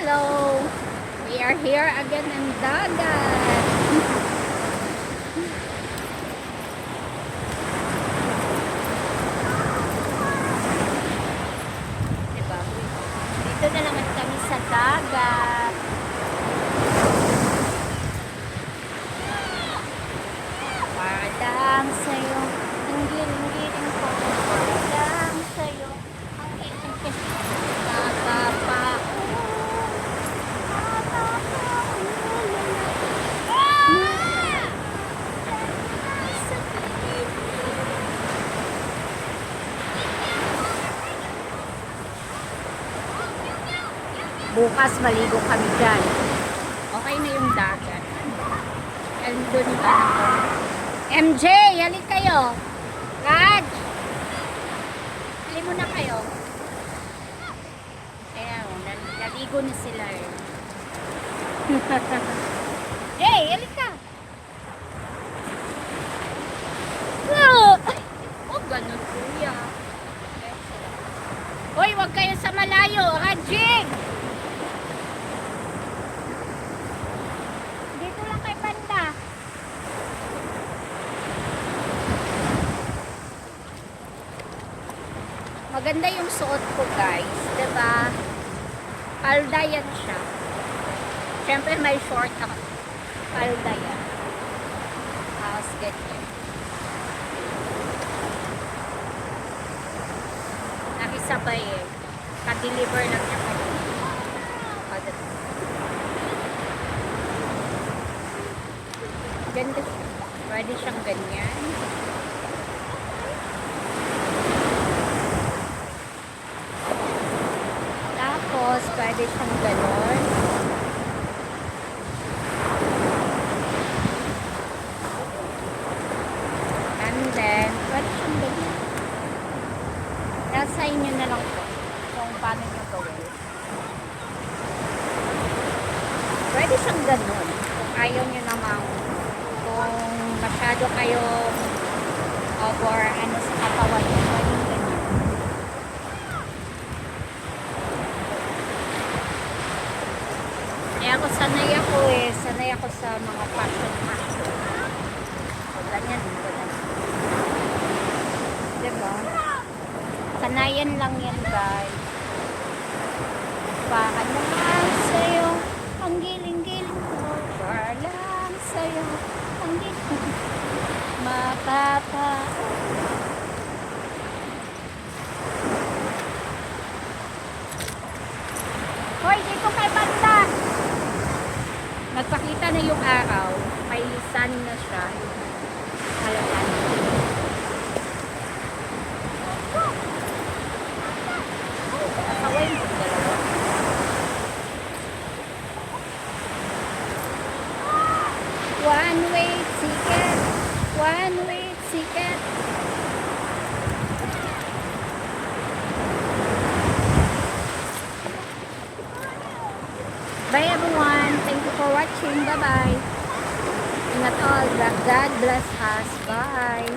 hello. We are here again in dagat. Diba? Dito na naman kami sa dagat. Parang sa'yo, ang giling-giling ko. Parang sa'yo, ang giling-giling ko. Tatapa. Bukas maligo kami dyan. Okay na yung dagat. Andun yung anak ko. MJ, halik kayo. Raj, halik muna kayo. Ayan, naligo na sila eh. Hey, halik ka. Oh, ganun kuya. Hoy, wag kayo sa malayo. Rajing! Dito lang kay Panda. Maganda yung suot ko, guys. Diba? Palda yan siya. Siyempre may short ako. Palda yan. Tapos ganyan. Nakisabay eh. Ka-deliver lang niya kayo. Ganda siya. Pwede siyang ganyan. Tapos, pwede siyang ganon. And then, pwede siyang ganyan. Nasa inyo na lang po kung paano nyo gawin. Pwede siyang ganon. Kung ayaw nyo namang, kung masyado kayong over ano sa katawan nyo, pwede ganyan. Ako sanay ako sa mga fashion. O ganyan, ganyan. Diba? Sanayan lang yan, guys. Baka naman sa'yo, ang giling-giling ko. Parang sa'yo, ang giling mapapa. Hoy, dito kay Banda! Nagpakita na yung araw. May sun na siya. Halalan. Kasaway mo yung dalawa. One-way ticket. One-way ticket. Bye everyone. Thank you for watching. Bye-bye. Ingat all. God bless us. Bye.